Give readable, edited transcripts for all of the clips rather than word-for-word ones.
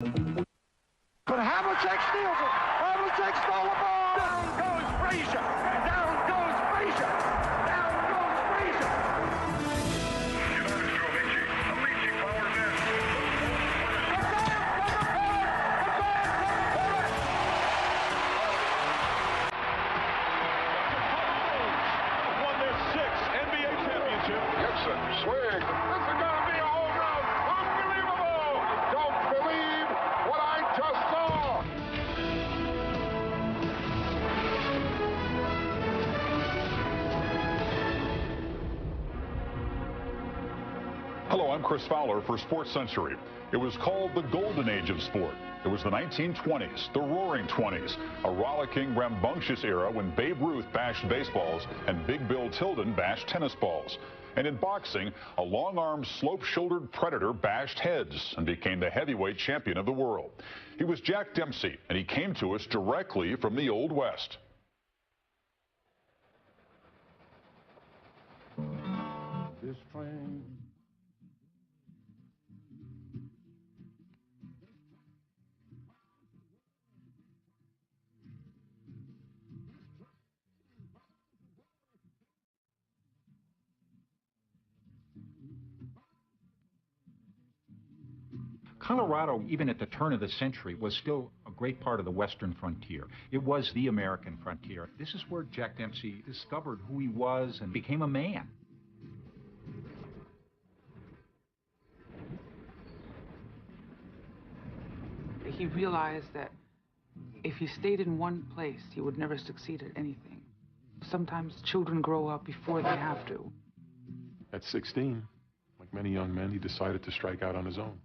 But Havlicek steals it. Havlicek stole the ball. Down goes Frazier. Down goes Frazier. Down goes Frazier. Amici powers in. Won their 6th NBA championship. Gibson swing. This is going to be a home run. Unbelievable. Don't believe what I just saw. Hello, I'm Chris Fowler for SportsCentury. It was called the golden age of sport. It was the 1920s, the roaring 20s, a rollicking, rambunctious era when Babe Ruth bashed baseballs and Big Bill Tilden bashed tennis balls. And in boxing, a long-armed, slope-shouldered predator bashed heads and became the heavyweight champion of the world. He was Jack Dempsey, and he came to us directly from the Old West. This train. Colorado, even at the turn of the century, was still a great part of the western frontier. It was the American frontier. This is where Jack Dempsey discovered who he was and became a man. He realized that if he stayed in one place, he would never succeed at anything. Sometimes children grow up before they have to. At 16, like many young men, he decided to strike out on his own.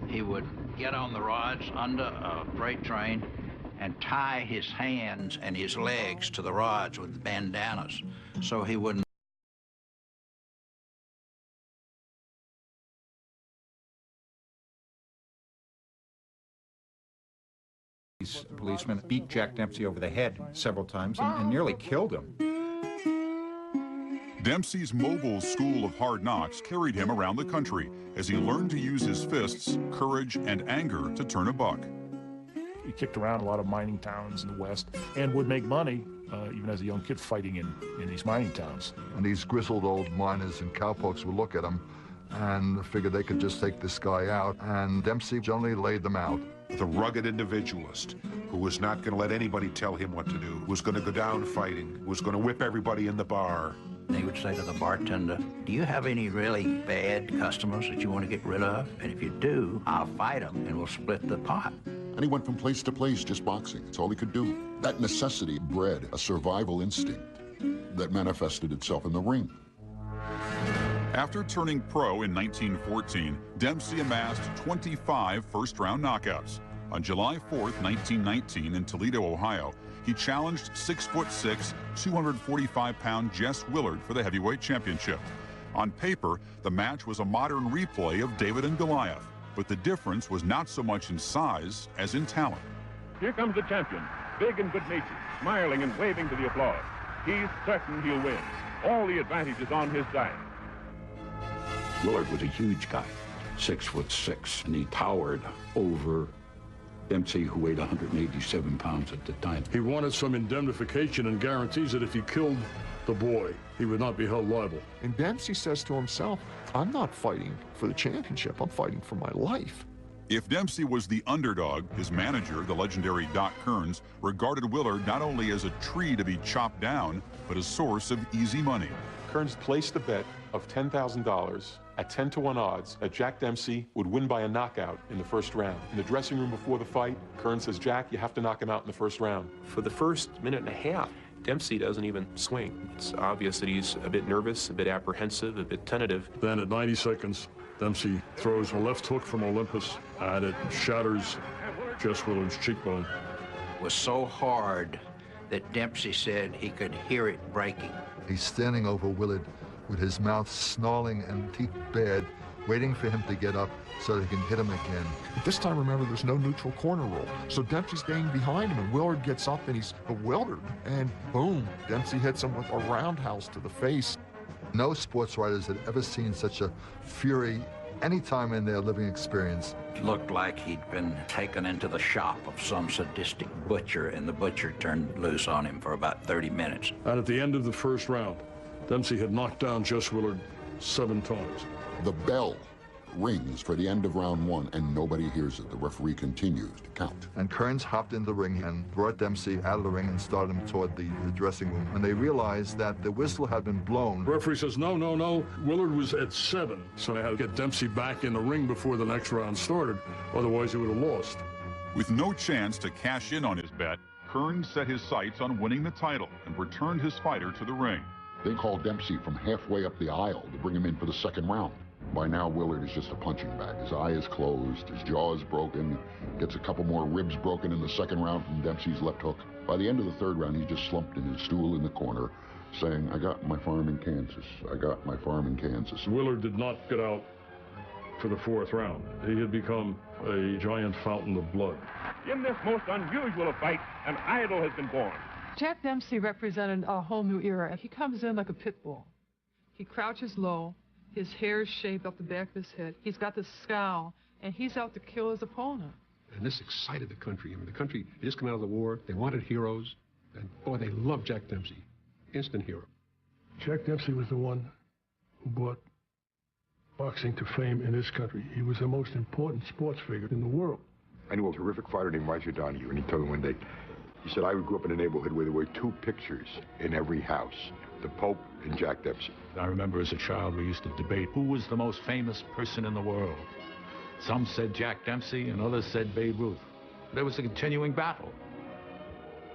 He would get on the rods under a freight train and tie his hands and his legs to the rods with bandanas so he wouldn't. These policemen beat Jack Dempsey over the head several times and nearly killed him. Dempsey's mobile school of hard knocks carried him around the country as he learned to use his fists, courage, and anger to turn a buck. He kicked around a lot of mining towns in the West and would make money, even as a young kid, fighting in these mining towns. And these grizzled old miners and cowpokes would look at him and figure they could just take this guy out, and Dempsey generally laid them out. The rugged individualist who was not going to let anybody tell him what to do, was going to go down fighting, was going to whip everybody in the bar. They would say to the bartender, do you have any really bad customers that you want to get rid of? And if you do, I'll fight them and we'll split the pot. And he went from place to place just boxing. That's all he could do. That necessity bred a survival instinct that manifested itself in the ring. After turning pro in 1914, Dempsey amassed 25 first-round knockouts. On July 4th, 1919, in Toledo, Ohio, he challenged 6'6", 245-pound Jess Willard for the heavyweight championship. On paper, the match was a modern replay of David and Goliath, but the difference was not so much in size as in talent. Here comes the champion, big and good-natured, smiling and waving to the applause. He's certain he'll win. All the advantage is on his side. Willard was a huge guy, 6'6", and he towered over Dempsey, who weighed 187 pounds at the time. He wanted some indemnification and guarantees that if he killed the boy, he would not be held liable. And Dempsey says to himself, I'm not fighting for the championship, I'm fighting for my life. If Dempsey was the underdog, his manager, the legendary Doc Kearns, regarded Willard not only as a tree to be chopped down, but a source of easy money. Kearns placed a bet of $10,000 at 10-to-1 odds that Jack Dempsey would win by a knockout in the first round. In the dressing room before the fight, Kearns says, Jack, you have to knock him out in the first round. For the first minute and a half, Dempsey doesn't even swing. It's obvious that he's a bit nervous, a bit apprehensive, a bit tentative. Then at 90 seconds, Dempsey throws a left hook from Olympus, and it shatters Jess Willard's cheekbone. It was so hard that Dempsey said he could hear it breaking. He's standing over Willard with his mouth snarling and teeth bared, waiting for him to get up so they can hit him again. But this time, remember, there's no neutral corner rule. So Dempsey's staying behind him, and Willard gets up, and he's bewildered. And boom, Dempsey hits him with a roundhouse to the face. No sports writers had ever seen such a fury any time in their living experience. It looked like he'd been taken into the shop of some sadistic butcher, and the butcher turned loose on him for about 30 minutes. And at the end of the first round, Dempsey had knocked down Jess Willard 7 times. The bell rings for the end of round 1, and nobody hears it. The referee continues to count. And Kearns hopped in the ring and brought Dempsey out of the ring and started him toward the dressing room. When they realized that the whistle had been blown. The referee says, no, no, no. Willard was at 7, so they had to get Dempsey back in the ring before the next round started. Otherwise, he would have lost. With no chance to cash in on his bet, Kearns set his sights on winning the title and returned his fighter to the ring. They called Dempsey from halfway up the aisle to bring him in for the second round. By now, Willard is just a punching bag. His eye is closed, his jaw is broken, gets a couple more ribs broken in the second round from Dempsey's left hook. By the end of the third round, he's just slumped in his stool in the corner, saying, I got my farm in Kansas. I got my farm in Kansas. Willard did not get out for the 4th round. He had become a giant fountain of blood. In this most unusual of fights, an idol has been born. Jack Dempsey represented a whole new era. He comes in like a pit bull. He crouches low. His hair is shaved up the back of his head. He's got this scowl, and he's out to kill his opponent. And this excited the country. I mean, the country had just come out of the war. They wanted heroes. And, boy, they loved Jack Dempsey. Instant hero. Jack Dempsey was the one who brought boxing to fame in this country. He was the most important sports figure in the world. I knew a terrific fighter named Roger Donahue, and he told me one day, he said, I grew up in a neighborhood where there were 2 pictures in every house, the Pope and Jack Dempsey. I remember as a child we used to debate who was the most famous person in the world. Some said Jack Dempsey and others said Babe Ruth. There was a continuing battle.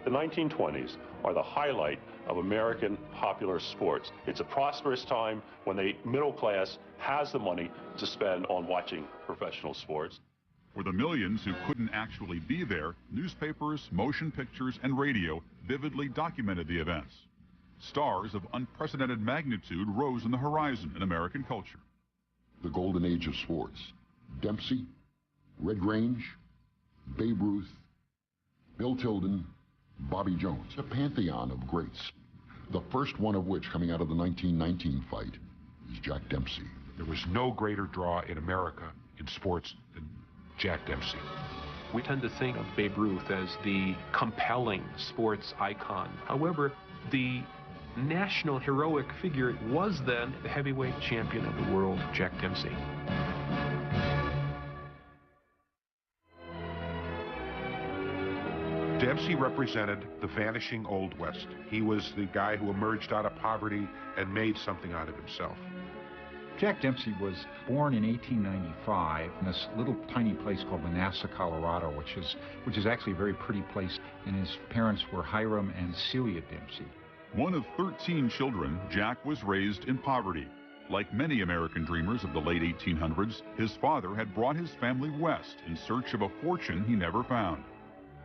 The 1920s are the highlight of American popular sports. It's a prosperous time when the middle class has the money to spend on watching professional sports. For the millions who couldn't actually be there, newspapers, motion pictures, and radio vividly documented the events. Stars of unprecedented magnitude rose on the horizon in American culture. The golden age of sports. Dempsey, Red Grange, Babe Ruth, Bill Tilden, Bobby Jones. A pantheon of greats. The first one of which, coming out of the 1919 fight, is Jack Dempsey. There was no greater draw in America in sports than Jack Dempsey. We tend to think of Babe Ruth as the compelling sports icon. However, the national heroic figure was then the heavyweight champion of the world, Jack Dempsey. Dempsey represented the vanishing Old West. He was the guy who emerged out of poverty and made something out of himself. Jack Dempsey was born in 1895 in this little tiny place called Manassas, Colorado, which is actually a very pretty place, and his parents were Hiram and Celia Dempsey. One of 13 children, Jack was raised in poverty. Like many American dreamers of the late 1800s, his father had brought his family west in search of a fortune he never found.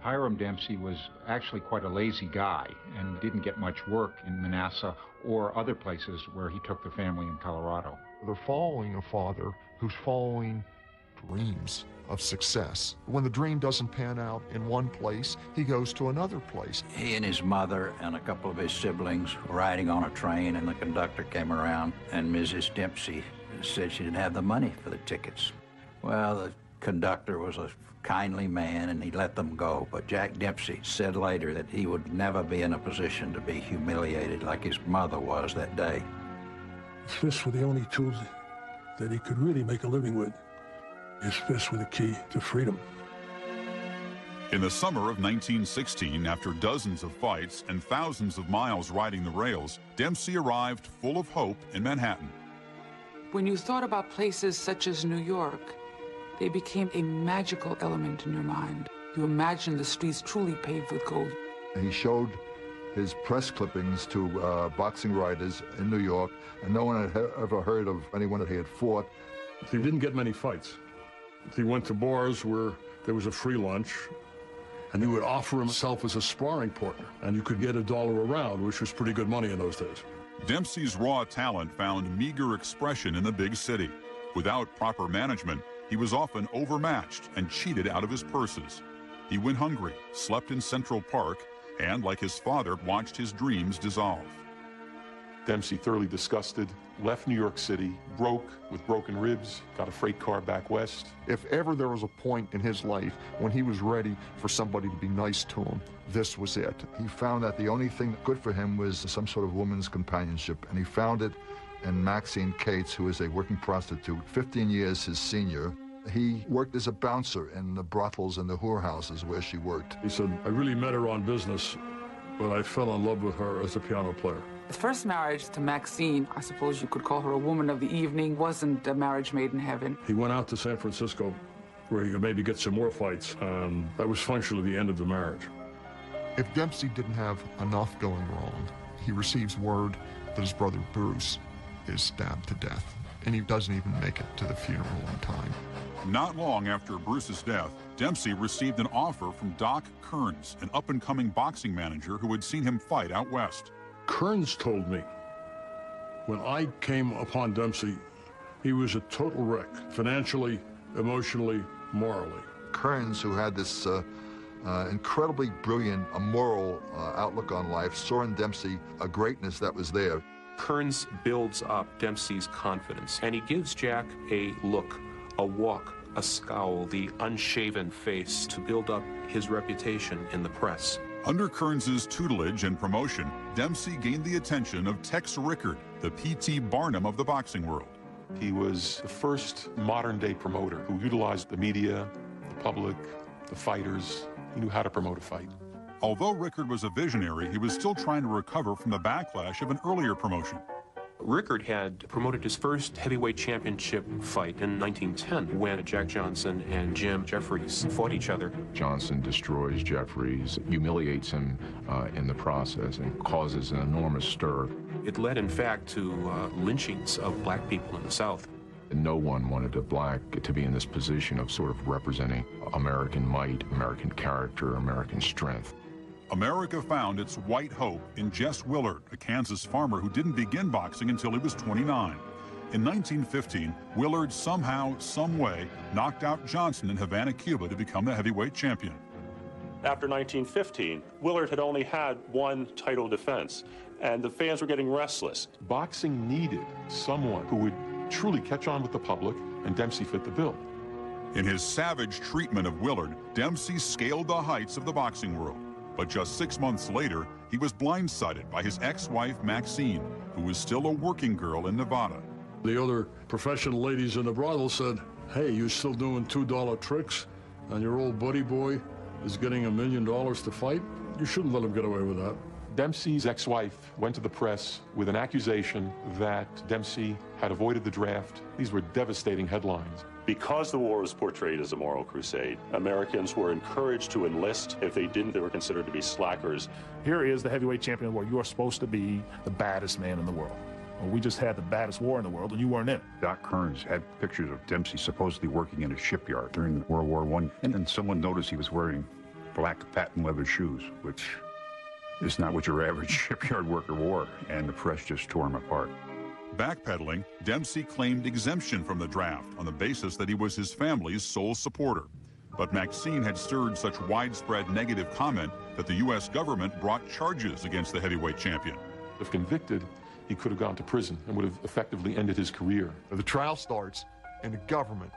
Hiram Dempsey was actually quite a lazy guy and didn't get much work in Manassas or other places where he took the family in Colorado. They're following a father who's following dreams of success. When the dream doesn't pan out in one place, he goes to another place. He and his mother and a couple of his siblings were riding on a train, and the conductor came around, and Mrs. Dempsey said she didn't have the money for the tickets. Well, the conductor was a kindly man, and he let them go. But Jack Dempsey said later that he would never be in a position to be humiliated like his mother was that day. His fists were the only tools that he could really make a living with. His fists were the key to freedom. In the summer of 1916, after dozens of fights and thousands of miles riding the rails, Dempsey arrived full of hope in Manhattan. When you thought about places such as New York, they became a magical element in your mind. You imagined the streets truly paved with gold. He showed his press clippings to boxing writers in New York, and no one had ever heard of anyone that he had fought. He didn't get many fights. He went to bars where there was a free lunch, and he would offer himself as a sparring partner, and you could get $1 a round, which was pretty good money in those days. Dempsey's raw talent found meager expression in the big city. Without proper management, he was often overmatched and cheated out of his purses. He went hungry, slept in Central Park, and, like his father, watched his dreams dissolve. Dempsey, thoroughly disgusted, left New York City, broke with broken ribs, got a freight car back west. If ever there was a point in his life when he was ready for somebody to be nice to him, this was it. He found that the only thing good for him was some sort of woman's companionship, and he found it in Maxine Cates, who is a working prostitute, 15 years his senior. He worked as a bouncer in the brothels and the whorehouses where she worked. He said, I really met her on business, but I fell in love with her as a piano player. The first marriage to Maxine, I suppose you could call her a woman of the evening, wasn't a marriage made in heaven. He went out to San Francisco where he could maybe get some more fights, and that was functionally the end of the marriage. If Dempsey didn't have enough going wrong, he receives word that his brother Bruce is stabbed to death, and he doesn't even make it to the funeral in time. Not long after Bruce's death, Dempsey received an offer from Doc Kearns, an up-and-coming boxing manager who had seen him fight out west. Kearns told me, when I came upon Dempsey, he was a total wreck, financially, emotionally, morally. Kearns, who had this incredibly brilliant, moral outlook on life, saw in Dempsey a greatness that was there. Kearns builds up Dempsey's confidence, and he gives Jack a look, a walk, a scowl, the unshaven face to build up his reputation in the press. Under Kearns's tutelage and promotion, Dempsey gained the attention of Tex Rickard, the P.T. Barnum of the boxing world. He was the first modern-day promoter who utilized the media, the public, the fighters. He knew how to promote a fight. Although Rickard was a visionary, he was still trying to recover from the backlash of an earlier promotion. Rickard had promoted his first heavyweight championship fight in 1910 when Jack Johnson and Jim Jeffries fought each other. Johnson destroys Jeffries, humiliates him in the process, and causes an enormous stir. It led, in fact, to lynchings of black people in the South. No one wanted a black to be in this position of sort of representing American might, American character, American strength. America found its white hope in Jess Willard, a Kansas farmer who didn't begin boxing until he was 29. In 1915, Willard somehow, some way, knocked out Johnson in Havana, Cuba to become the heavyweight champion. After 1915, Willard had only had one title defense, and the fans were getting restless. Boxing needed someone who would truly catch on with the public, and Dempsey fit the bill. In his savage treatment of Willard, Dempsey scaled the heights of the boxing world. But just 6 months later, he was blindsided by his ex-wife, Maxine, who was still a working girl in Nevada. The other professional ladies in the brothel said, hey, you still doing $2 tricks, and your old buddy boy is getting $1 million to fight? You shouldn't let him get away with that. Dempsey's ex-wife went to the press with an accusation that Dempsey had avoided the draft. These were devastating headlines. Because the war was portrayed as a moral crusade, Americans were encouraged to enlist. If they didn't, they were considered to be slackers. Here is the heavyweight champion of the world. You are supposed to be the baddest man in the world. Well, we just had the baddest war in the world, and you weren't in it. Doc Kearns had pictures of Dempsey supposedly working in a shipyard during World War I, and then someone noticed he was wearing black patent leather shoes, which is not what your average shipyard worker wore, and the press just tore him apart. Backpedaling, Dempsey claimed exemption from the draft on the basis that he was his family's sole supporter. But Maxine had stirred such widespread negative comment that the U.S. government brought charges against the heavyweight champion. If convicted, he could have gone to prison and would have effectively ended his career. The trial starts, and the government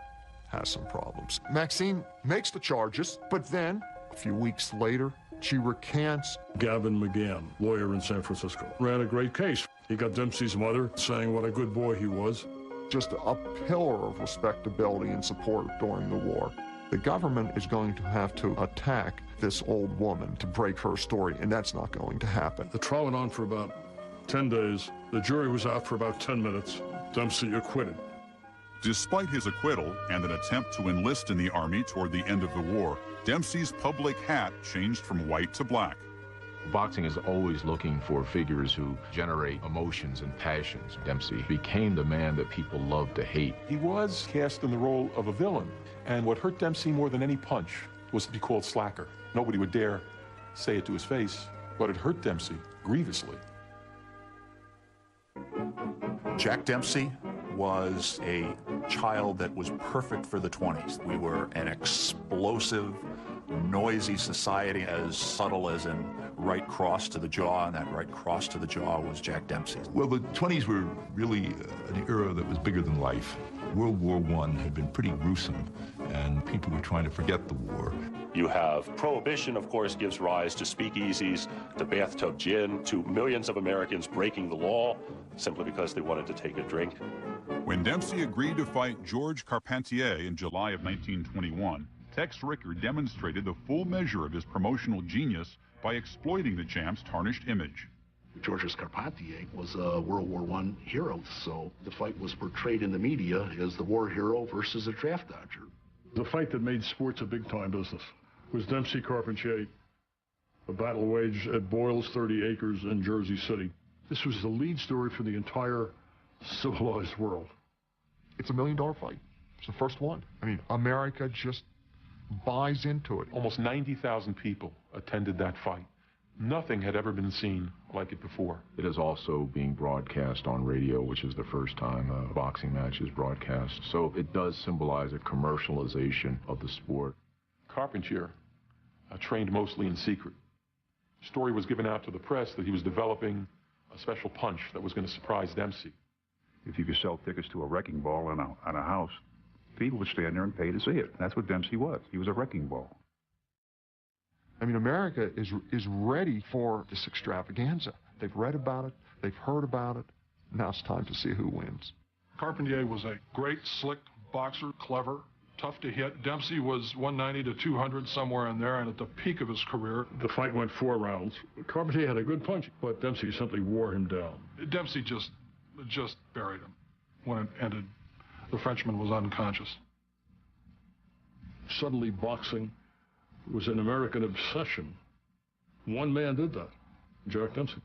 has some problems. Maxine makes the charges, but then, a few weeks later, she recants. Gavin McGann, lawyer in San Francisco, ran a great case. He got Dempsey's mother saying what a good boy he was. Just a pillar of respectability and support during the war. The government is going to have to attack this old woman to break her story, and that's not going to happen. The trial went on for about 10 days. The jury was out for about 10 minutes. Dempsey acquitted. Despite his acquittal and an attempt to enlist in the Army toward the end of the war, Dempsey's public hat changed from white to black. Boxing is always looking for figures who generate emotions and passions. Dempsey became the man that people love to hate. He was cast in the role of a villain, and what hurt Dempsey more than any punch was to be called slacker. Nobody would dare say it to his face, but it hurt Dempsey grievously. Jack Dempsey was a child that was perfect for the 20s. We were an explosive, noisy society, as subtle as in right cross to the jaw, and that right cross to the jaw was Jack Dempsey's. Well, the 20s were really an era that was bigger than life. World War I had been pretty gruesome, and people were trying to forget the war. You have prohibition, of course, gives rise to speakeasies, to bathtub gin, to millions of Americans breaking the law simply because they wanted to take a drink. When Dempsey agreed to fight George Carpentier in July of 1921, Tex Ricker demonstrated the full measure of his promotional genius by exploiting the champ's tarnished image. Georges Carpentier was a World War I hero, so the fight was portrayed in the media as the war hero versus a draft dodger. The fight that made sports a big-time business was Dempsey-Carpentier, a battle waged at Boyle's 30 Acres in Jersey City. This was the lead story for the entire civilized world. It's $1 million fight. It's the first one. I mean, America just buys into it. Almost 90,000 people attended that fight. Nothing had ever been seen like it before. It is also being broadcast on radio, which is the first time a boxing match is broadcast. So it does symbolize a commercialization of the sport. Carpentier trained mostly in secret. Story was given out to the press that he was developing a special punch that was going to surprise Dempsey. If you could sell tickets to a wrecking ball in a house, people would stand there and pay to see it. That's what Dempsey was. He was a wrecking ball. I mean, America is ready for this extravaganza. They've read about it. They've heard about it. Now it's time to see who wins. Carpentier was a great, slick boxer, clever, tough to hit. Dempsey was 190 to 200, somewhere in there, and at the peak of his career, the fight went 4 rounds. Carpentier had a good punch, but Dempsey simply wore him down. Dempsey just buried him. When it ended, the Frenchman was unconscious. Suddenly, boxing was an American obsession. One man did that, Jack Dempsey.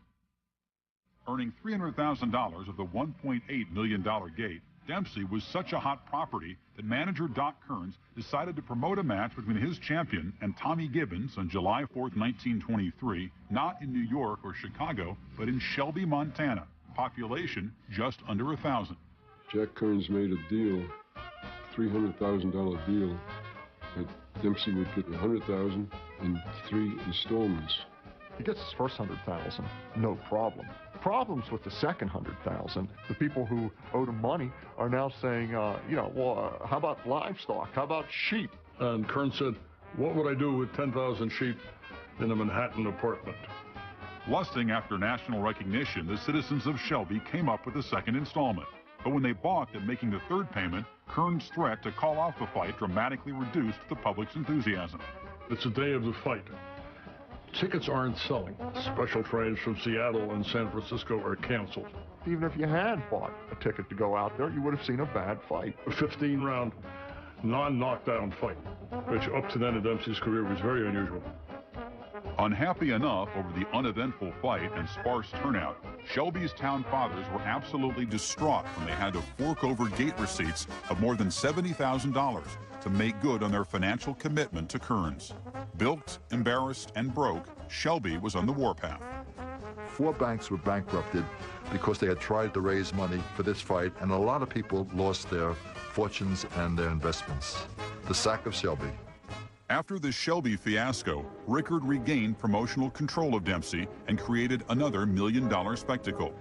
Earning $300,000 of the $1.8 million gate, Dempsey was such a hot property that manager Doc Kearns decided to promote a match between his champion and Tommy Gibbons on July 4th, 1923, not in New York or Chicago, but in Shelby, Montana. Population just under 1,000. Jack Kearns made a deal, $300,000 deal, that Dempsey would get $100,000 in 3 installments. He gets his first $100,000, no problem. Problems with the second $100,000. The people who owed him money are now saying, well, how about livestock? How about sheep? And Kearns said, what would I do with 10,000 sheep in a Manhattan apartment? Lusting after national recognition, the citizens of Shelby came up with a second installment. But when they balked at making the third payment, Kearns' threat to call off the fight dramatically reduced the public's enthusiasm. It's the day of the fight. Tickets aren't selling. Special trains from Seattle and San Francisco are canceled. Even if you had bought a ticket to go out there, you would have seen a bad fight. A 15-round, non-knockdown fight, which up to then in Dempsey's career was very unusual. Unhappy enough over the uneventful fight and sparse turnout, Shelby's town fathers were absolutely distraught when they had to fork over gate receipts of more than $70,000 to make good on their financial commitment to Kearns. Bilked, embarrassed, and broke, Shelby was on the warpath. 4 banks were bankrupted because they had tried to raise money for this fight, and a lot of people lost their fortunes and their investments. The sack of Shelby. After the Shelby fiasco, Rickard regained promotional control of Dempsey and created another $1 million spectacle.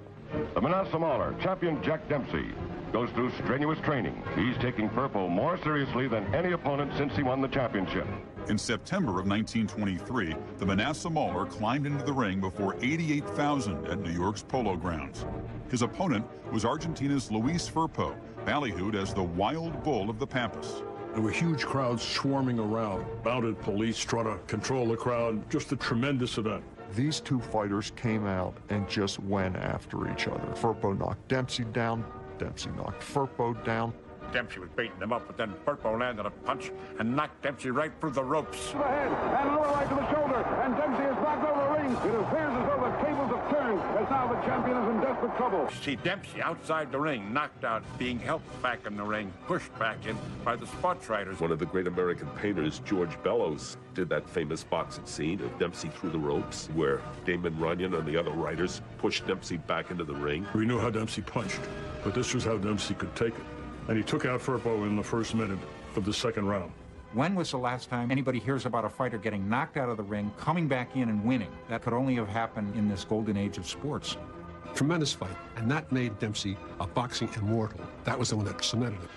The Manasseh Mauler, champion Jack Dempsey, goes through strenuous training. He's taking purple more seriously than any opponent since he won the championship. In September of 1923, the Manasseh Mauler climbed into the ring before 88,000 at New York's Polo Grounds. His opponent was Argentina's Luis Firpo, ballyhooed as the Wild Bull of the Pampas. There were huge crowds swarming around. Mounted police trying to control the crowd. Just a tremendous event. These 2 fighters came out and just went after each other. Firpo knocked Dempsey down. Dempsey knocked Firpo down. Dempsey was beating him up, but then Firpo landed a punch and knocked Dempsey right through the ropes. To the head, and another right to the shoulder, and Dempsey is knocked over the ring. It appears as though the tables have turned, as now the champion is in desperate trouble. See Dempsey outside the ring, knocked out, being helped back in the ring, pushed back in by the sports writers. One of the great American painters, George Bellows, did that famous boxing scene of Dempsey through the ropes, where Damon Runyon and the other writers pushed Dempsey back into the ring. We knew how Dempsey punched, but this was how Dempsey could take it. And he took out Firpo in the first minute of the second round. When was the last time anybody hears about a fighter getting knocked out of the ring, coming back in and winning? That could only have happened in this golden age of sports. Tremendous fight, and that made Dempsey a boxing immortal. That was the one that cemented it.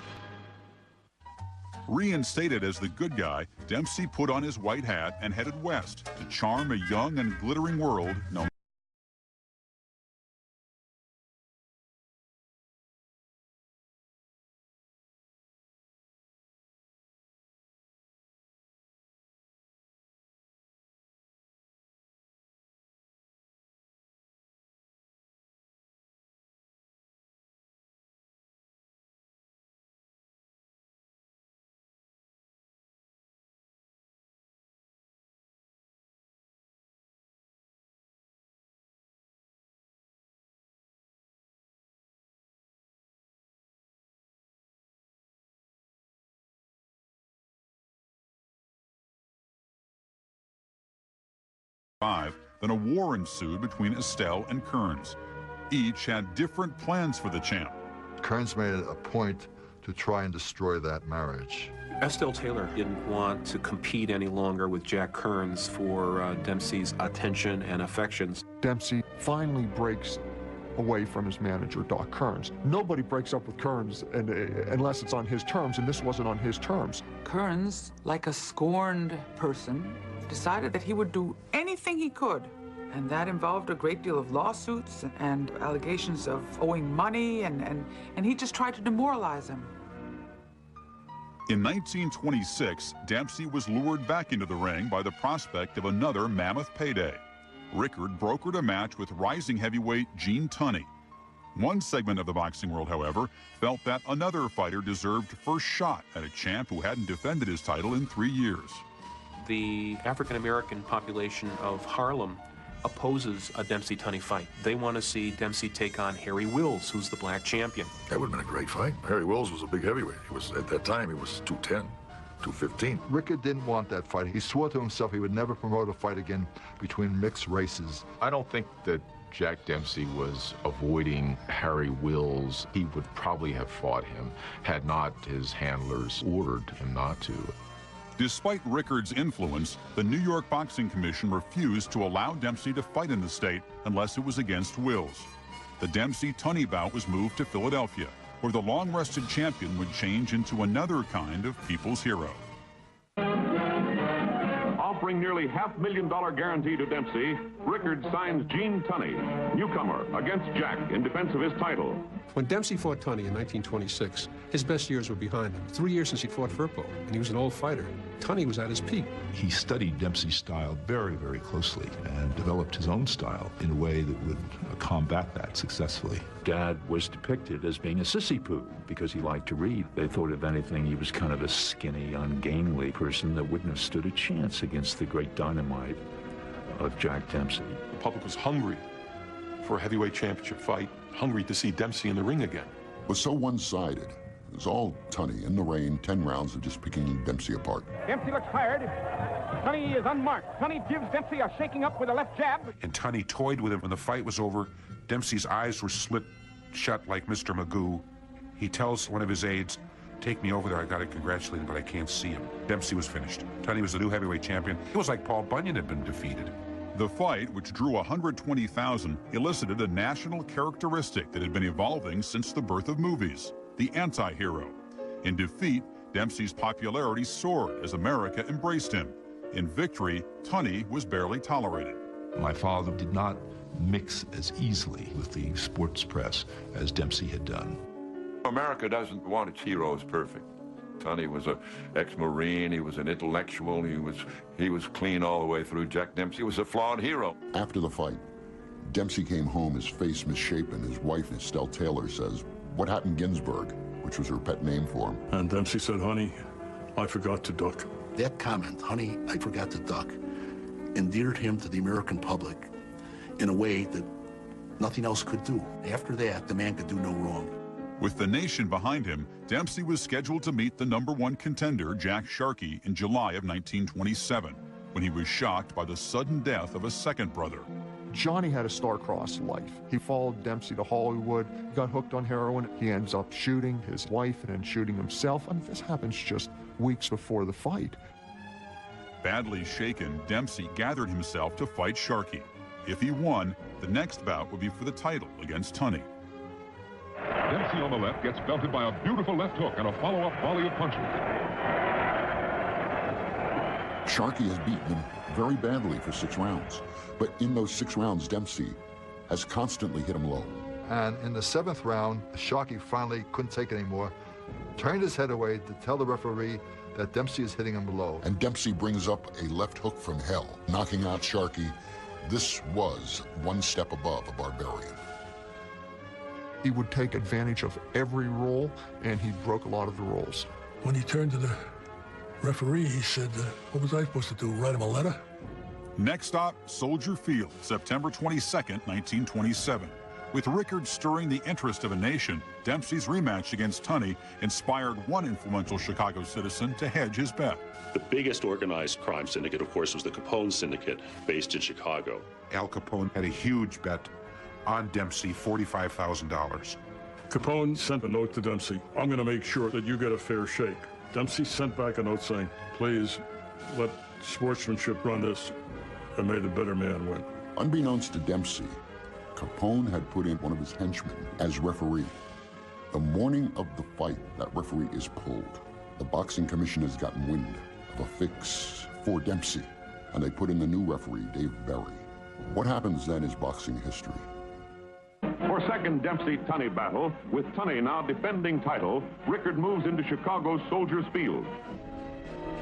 Reinstated as the good guy, Dempsey put on his white hat and headed west to charm a young and glittering world known then a war ensued between Estelle and Kearns. Each had different plans for the champ. Kearns made it a point to try and destroy that marriage. Estelle Taylor didn't want to compete any longer with Jack Kearns for Dempsey's attention and affections. Dempsey finally breaks away from his manager, Doc Kearns. Nobody breaks up with Kearns unless it's on his terms, and this wasn't on his terms. Kearns, like a scorned person, decided that he would do anything he could, and that involved a great deal of lawsuits and allegations of owing money, and he just tried to demoralize him. In 1926, Dempsey was lured back into the ring by the prospect of another mammoth payday. Rickard brokered a match with rising heavyweight Gene Tunney. One segment of the boxing world, however, felt that another fighter deserved first shot at a champ who hadn't defended his title in 3 years. The African-American population of Harlem opposes a Dempsey-Tunney fight. They want to see Dempsey take on Harry Wills, who's the black champion. That would have been a great fight. Harry Wills was a big heavyweight. He was, at that time, he was 210, 215. Rickard didn't want that fight. He swore to himself he would never promote a fight again between mixed races. I don't think that Jack Dempsey was avoiding Harry Wills. He would probably have fought him had not his handlers ordered him not to. Despite Rickard's influence, the New York Boxing Commission refused to allow Dempsey to fight in the state unless it was against Wills. The Dempsey-Tunney bout was moved to Philadelphia, where the long-rested champion would change into another kind of people's hero. Offering nearly $500,000 guarantee to Dempsey, Rickard signs Gene Tunney, newcomer, against Jack in defense of his title. When Dempsey fought Tunney in 1926, his best years were behind him. 3 years since he fought Firpo, and he was an old fighter. Tunney was at his peak. He studied Dempsey's style very, very closely and developed his own style in a way that would combat that successfully. Dad was depicted as being a sissy-poo because he liked to read. They thought, if anything, he was kind of a skinny, ungainly person that wouldn't have stood a chance against the great dynamite of Jack Dempsey. The public was hungry for a heavyweight championship fight, hungry to see Dempsey in the ring again. It was so one-sided. It was all Tunney in the rain, 10 rounds of just picking Dempsey apart. Dempsey looks tired. Tunney is unmarked. Tunney gives Dempsey a shaking up with a left jab. And Tunney toyed with him. When the fight was over, Dempsey's eyes were slit shut like Mr. Magoo. He tells one of his aides, "Take me over there, I gotta congratulate him, but I can't see him." Dempsey was finished. Tunney was the new heavyweight champion. It was like Paul Bunyan had been defeated. The fight, which drew 120,000, elicited a national characteristic that had been evolving since the birth of movies: the anti-hero. In defeat, Dempsey's popularity soared as America embraced him. In victory, Tunney was barely tolerated. My father did not mix as easily with the sports press as Dempsey had done. America doesn't want its heroes perfect. Tunney was an ex-Marine, he was an intellectual, he was clean all the way through. Jack Dempsey was a flawed hero. After the fight, Dempsey came home, his face misshapen. His wife, Estelle Taylor, says, "What happened Ginsburg?" which was her pet name for him. And Dempsey said, "Honey, I forgot to duck." That comment, "Honey, I forgot to duck," endeared him to the American public in a way that nothing else could do. After that, the man could do no wrong. With the nation behind him, Dempsey was scheduled to meet the #1 contender, Jack Sharkey, in July of 1927, when he was shocked by the sudden death of a second brother. Johnny had a star-crossed life. He followed Dempsey to Hollywood, got hooked on heroin. He ends up shooting his wife and then shooting himself. I mean, this happens just weeks before the fight. Badly shaken, Dempsey gathered himself to fight Sharkey. If he won, the next bout would be for the title against Tunney. Dempsey on the left gets belted by a beautiful left hook and a follow-up volley of punches. Sharkey has beaten him very badly for 6 rounds. But in those 6 rounds, Dempsey has constantly hit him low. And in the 7th round, Sharkey finally couldn't take it anymore, turned his head away to tell the referee that Dempsey is hitting him low. And Dempsey brings up a left hook from hell, knocking out Sharkey. This was one step above a barbarian. He would take advantage of every rule, and he broke a lot of the rules. When he turned to the referee, he said, what was I supposed to do, write him a letter? Next stop, Soldier Field, September 22nd, 1927. With Rickard stirring the interest of a nation, Dempsey's rematch against Tunney inspired one influential Chicago citizen to hedge his bet. The biggest organized crime syndicate, of course, was the Capone Syndicate, based in Chicago. Al Capone had a huge bet on Dempsey, $45,000. Capone sent a note to Dempsey. I'm going to make sure that you get a fair shake. Dempsey sent back a note saying, please let sportsmanship run this, and may the better man win. Unbeknownst to Dempsey, Capone had put in one of his henchmen as referee. The morning of the fight, that referee is pulled. The boxing commission has gotten wind of a fix for Dempsey, and they put in the new referee, Dave Berry. What happens then is boxing history. For second Dempsey-Tunney battle, with Tunney now defending title, Rickard moves into Chicago's Soldiers Field.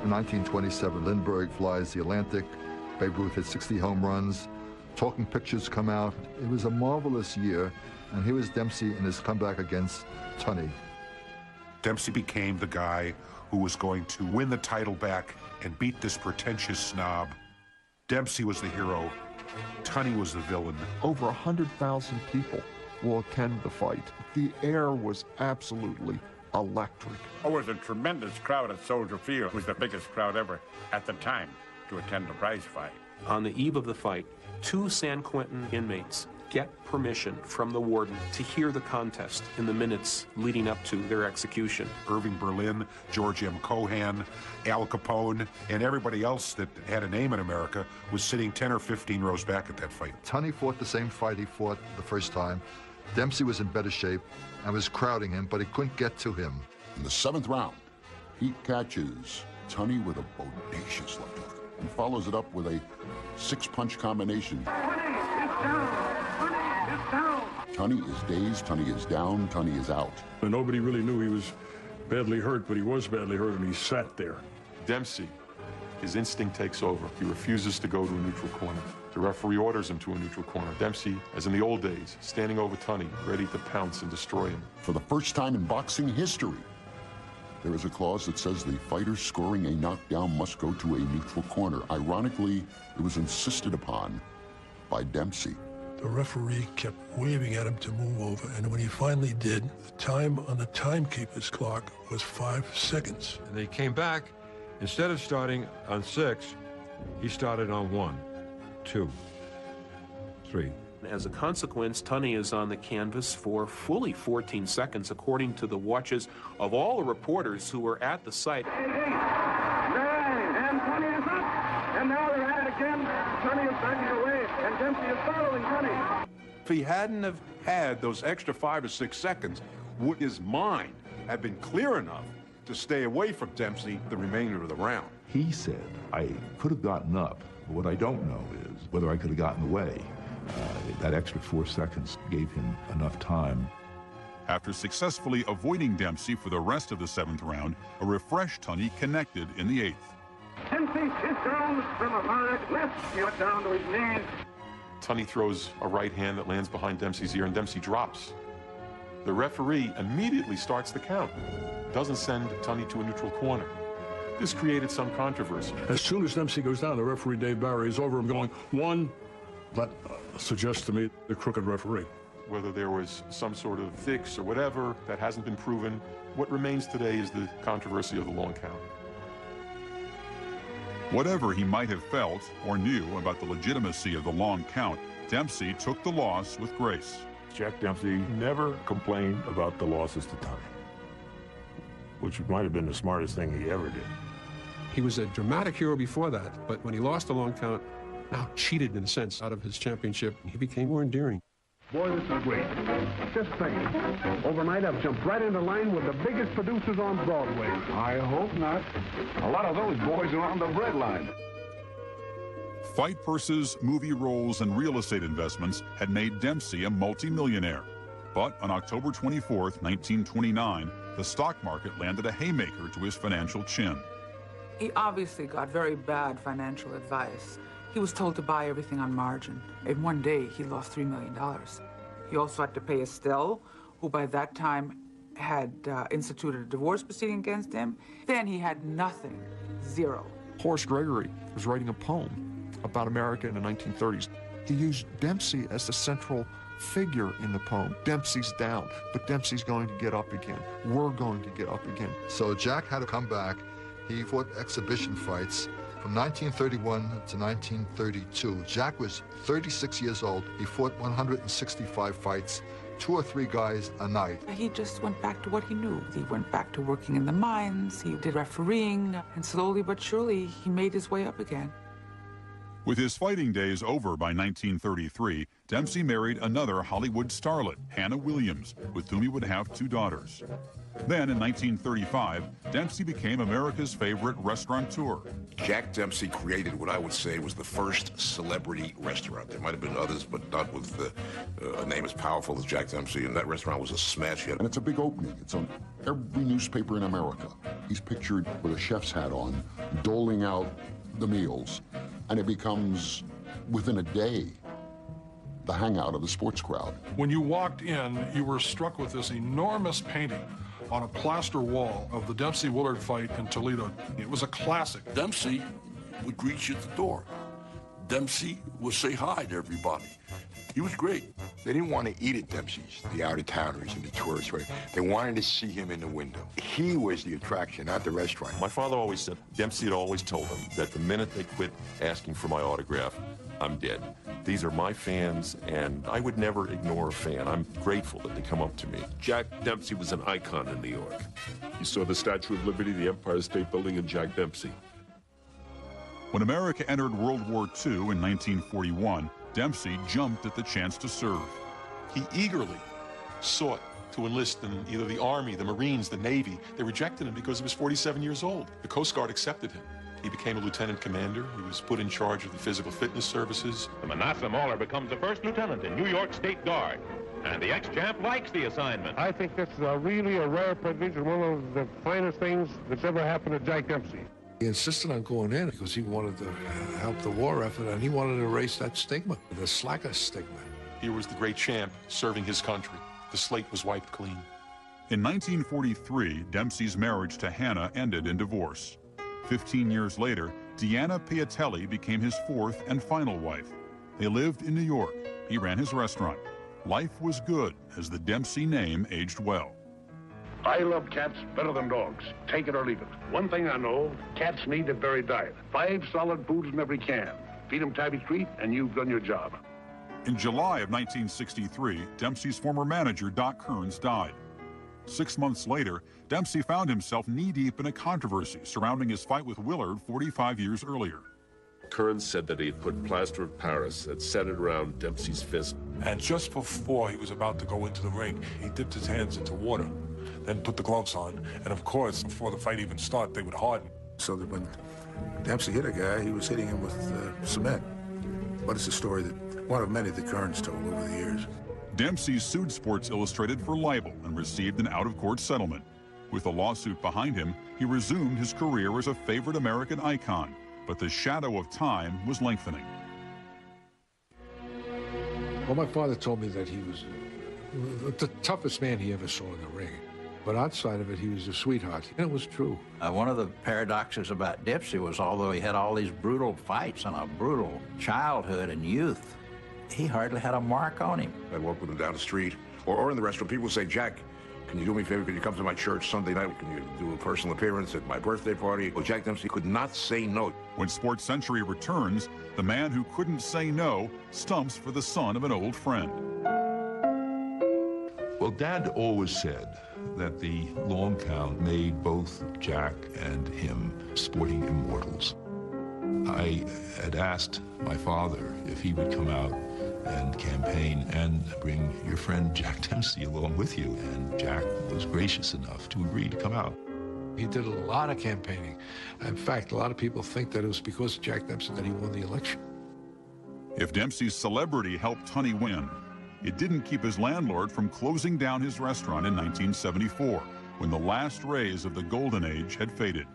In 1927, Lindbergh flies the Atlantic. Babe Ruth hit 60 home runs. Talking pictures come out. It was a marvelous year, and here was Dempsey in his comeback against Tunney. Dempsey became the guy who was going to win the title back and beat this pretentious snob. Dempsey was the hero. Tunney was the villain. Over 100,000 people will attend the fight. The air was absolutely electric. It was a tremendous crowd at Soldier Field. It was the biggest crowd ever at the time to attend a prize fight. On the eve of the fight, 2 San Quentin inmates get permission from the warden to hear the contest in the minutes leading up to their execution. Irving Berlin, George M. Cohan, Al Capone, and everybody else that had a name in America was sitting 10 or 15 rows back at that fight. Tunney fought the same fight he fought the first time. Dempsey was in better shape and was crowding him, but he couldn't get to him. In the 7th round, he catches Tunney with a bodacious left hook and follows it up with a 6-punch combination. Tunney is dazed, Tunney is down, Tunney is out. And nobody really knew he was badly hurt, but he was badly hurt, and he sat there. Dempsey, his instinct takes over. He refuses to go to a neutral corner. The referee orders him to a neutral corner. Dempsey, as in the old days, standing over Tunney, ready to pounce and destroy him. For the first time in boxing history, there is a clause that says the fighter scoring a knockdown must go to a neutral corner. Ironically, it was insisted upon by Dempsey. The referee kept waving at him to move over, and when he finally did, the time on the timekeeper's clock was 5 seconds. And they came back. Instead of starting on 6, he started on 1, 2, 3. As a consequence, Tunney is on the canvas for fully 14 seconds, according to the watches of all the reporters who were at the site. And Tunney is up, and now they're at it again. Tunney is backing away, and Dempsey is following Tunney. If he hadn't have had those extra 5 or 6 seconds, would his mind have been clear enough to stay away from Dempsey the remainder of the round? He said, I could have gotten up, but what I don't know is whether I could have gotten away. That extra 4 seconds gave him enough time. After successfully avoiding Dempsey for the rest of the 7th round, a refreshed Tunney connected in the 8th. Dempsey is down from a hard left. He went down to his knees. Tunney throws a right hand that lands behind Dempsey's ear, and Dempsey drops. The referee immediately starts the count. Doesn't send Tunney to a neutral corner. This created some controversy. As soon as Dempsey goes down, the referee, Dave Barry, is over him going, 1. That suggests to me the crooked referee. Whether there was some sort of fix or whatever, that hasn't been proven. What remains today is the controversy of the long count. Whatever he might have felt or knew about the legitimacy of the long count, Dempsey took the loss with grace. Jack Dempsey never complained about the losses to Tony, which might have been the smartest thing he ever did. He was a dramatic hero before that, but when he lost a long count, now cheated in a sense out of his championship, he became more endearing. Boy, this is great. Just think, overnight I've jumped right into line with the biggest producers on Broadway. I hope not. A lot of those boys are on the breadline. Fight purses, movie roles, and real estate investments had made Dempsey a multimillionaire. But on October 24th, 1929, the stock market landed a haymaker to his financial chin. He obviously got very bad financial advice. He was told to buy everything on margin. In one day, he lost $3 million. He also had to pay Estelle, who by that time had instituted a divorce proceeding against him. Then he had nothing, zero. Horace Gregory was writing a poem about America in the 1930s. He used Dempsey as the central figure in the poem. Dempsey's down, but Dempsey's going to get up again. We're going to get up again. So Jack had to come back. He fought exhibition fights. From 1931 to 1932, Jack was 36 years old. He fought 165 fights, 2 or 3 guys a night. He just went back to what he knew. He went back to working in the mines, he did refereeing, and slowly but surely, he made his way up again. With his fighting days over by 1933, Dempsey married another Hollywood starlet, Hannah Williams, with whom he would have 2 daughters. Then, in 1935, Dempsey became America's favorite restaurateur. Jack Dempsey created what I would say was the first celebrity restaurant. There might have been others, but not with a name as powerful as Jack Dempsey, and that restaurant was a smash hit. And it's a big opening. It's on every newspaper in America. He's pictured with a chef's hat on, doling out the meals, and it becomes, within a day, the hangout of the sports crowd. When you walked in, you were struck with this enormous painting on a plaster wall of the Dempsey-Willard fight in Toledo. It was a classic. Dempsey would greet you at the door. Dempsey would say hi to everybody. He was great. They didn't want to eat at Dempsey's, the out-of-towners and the tourists. Right? They wanted to see him in the window. He was the attraction, not the restaurant. My father always said, Dempsey had always told them that the minute they quit asking for my autograph, I'm dead. These are my fans, and I would never ignore a fan. I'm grateful that they come up to me. Jack Dempsey was an icon in New York. You saw the Statue of Liberty, the Empire State Building, and Jack Dempsey. When America entered World War II in 1941, Dempsey jumped at the chance to serve. He eagerly sought to enlist in either the Army, the Marines, the Navy. They rejected him because he was 47 years old. The Coast Guard accepted him. He became a lieutenant commander. He was put in charge of the physical fitness services. Manasseh Mahler becomes the first lieutenant in New York State Guard. And the ex-champ likes the assignment. I think this is really a rare privilege and one of the finest things that's ever happened to Jack Dempsey. He insisted on going in because he wanted to help the war effort, and he wanted to erase that stigma, the slacker stigma. Here was the great champ serving his country. The slate was wiped clean. In 1943, Dempsey's marriage to Hannah ended in divorce. 15 years later, Deanna Piatelli became his 4th and final wife. They lived in New York. He ran his restaurant. Life was good as the Dempsey name aged well. I love cats better than dogs. Take it or leave it. One thing I know, cats need a varied diet. 5 solid foods in every can. Feed them Tabby Street, and you've done your job. In July of 1963, Dempsey's former manager, Doc Kearns, died. 6 months later, Dempsey found himself knee-deep in a controversy surrounding his fight with Willard 45 years earlier. Kearns said that he had put plaster of Paris and set it around Dempsey's fist. And just before he was about to go into the ring, he dipped his hands into water, then put the gloves on. And of course, before the fight even started, they would harden. So that when Dempsey hit a guy, he was hitting him with cement. But it's a story that one of many that Kearns told over the years. Dempsey sued Sports Illustrated for libel and received an out-of-court settlement. With a lawsuit behind him, he resumed his career as a favorite American icon, but the shadow of time was lengthening. Well, my father told me that he was the toughest man he ever saw in the ring. But outside of it, he was a sweetheart. And it was true. One of the paradoxes about Dempsey was, although he had all these brutal fights and a brutal childhood and youth, he hardly had a mark on him. I'd walk with him down the street or in the restaurant. People would say, Jack, can you do me a favor? Can you come to my church Sunday night? Can you do a personal appearance at my birthday party? Well, Jack Dempsey could not say no. When SportsCentury returns, the man who couldn't say no stumps for the son of an old friend. Well, Dad always said that the long count made both Jack and him sporting immortals. I had asked my father if he would come out and campaign and bring your friend Jack Dempsey along with you, and Jack was gracious enough to agree to come out. He did a lot of campaigning. In fact, a lot of people think that it was because of Jack Dempsey that he won the election. If Dempsey's celebrity helped Tunney win, it didn't keep his landlord from closing down his restaurant in 1974, when the last rays of the golden age had faded.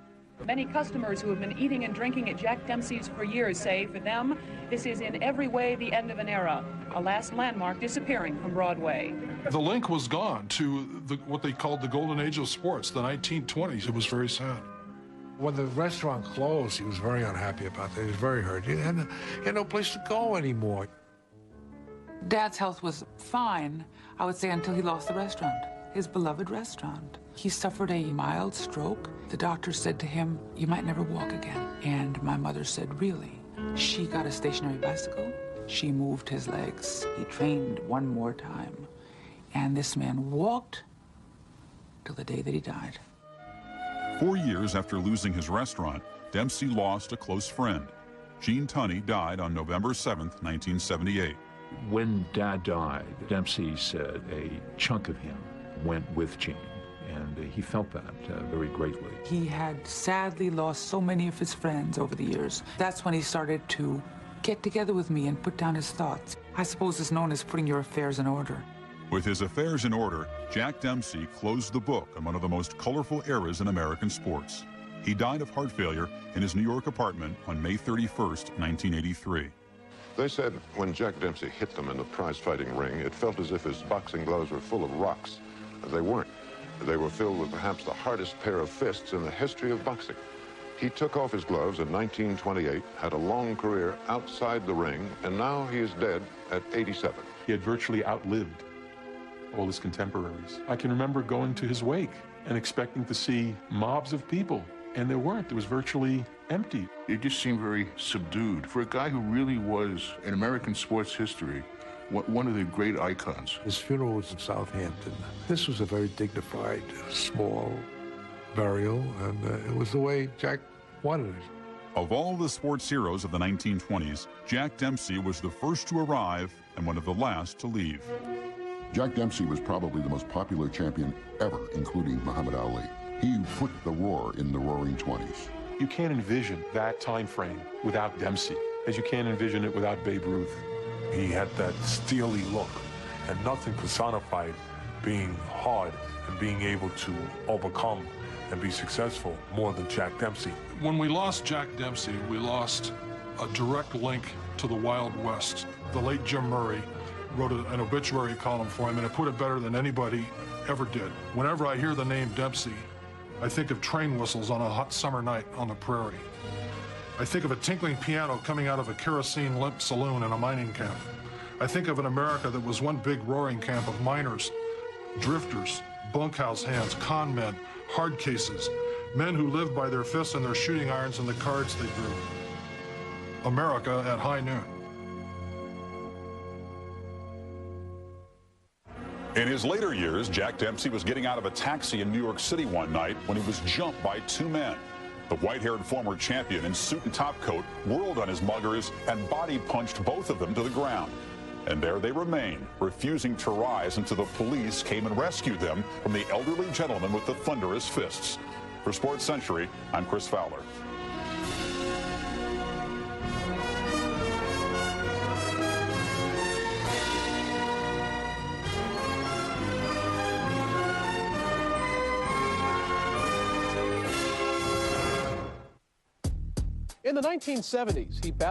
Many customers who have been eating and drinking at Jack Dempsey's for years say for them, this is in every way the end of an era, a last landmark disappearing from Broadway. The link was gone to what they called the golden age of sports, the 1920s. It was very sad. When the restaurant closed, he was very unhappy about that. He was very hurt. He had no place to go anymore. Dad's health was fine, I would say, until he lost the restaurant, his beloved restaurant. He suffered a mild stroke. The doctor said to him, you might never walk again. And my mother said, really? She got a stationary bicycle. She moved his legs. He trained one more time. And this man walked till the day that he died. 4 years after losing his restaurant, Dempsey lost a close friend. Gene Tunney died on November 7th, 1978. When Dad died, Dempsey said a chunk of him went with Gene, and he felt that very greatly. He had sadly lost so many of his friends over the years. That's when he started to get together with me and put down his thoughts. I suppose it's known as putting your affairs in order. With his affairs in order, Jack Dempsey closed the book on one of the most colorful eras in American sports. He died of heart failure in his New York apartment on May 31st, 1983. They said when Jack Dempsey hit them in the prize-fighting ring, it felt as if his boxing gloves were full of rocks. They weren't. They were filled with perhaps the hardest pair of fists in the history of boxing. He took off his gloves in 1928, had a long career outside the ring, and now he is dead at 87. He had virtually outlived all his contemporaries. I can remember going to his wake and expecting to see mobs of people, and there weren't. It was virtually empty. It just seemed very subdued. For a guy who really was, in American sports history, one of the great icons. His funeral was in Southampton. This was a very dignified, small burial, and it was the way Jack wanted it. Of all the sports heroes of the 1920s, Jack Dempsey was the first to arrive and one of the last to leave. Jack Dempsey was probably the most popular champion ever, including Muhammad Ali. He put the roar in the roaring 20s. You can't envision that time frame without Dempsey, as you can't envision it without Babe Ruth. He had that steely look, and nothing personified being hard and being able to overcome and be successful more than Jack Dempsey. When we lost Jack Dempsey, we lost a direct link to the Wild West. The late Jim Murray wrote an obituary column for him, and it put it better than anybody ever did. Whenever I hear the name Dempsey, I think of train whistles on a hot summer night on the prairie. I think of a tinkling piano coming out of a kerosene-lit saloon in a mining camp. I think of an America that was one big roaring camp of miners, drifters, bunkhouse hands, con men, hard cases, men who lived by their fists and their shooting irons and the cards they drew. America at high noon. In his later years, Jack Dempsey was getting out of a taxi in New York City one night when he was jumped by two men. The white-haired former champion in suit and top coat whirled on his muggers and body punched both of them to the ground. And there they remained, refusing to rise until the police came and rescued them from the elderly gentleman with the thunderous fists. For SportsCentury, I'm Chris Fowler. In the 1970s, he battled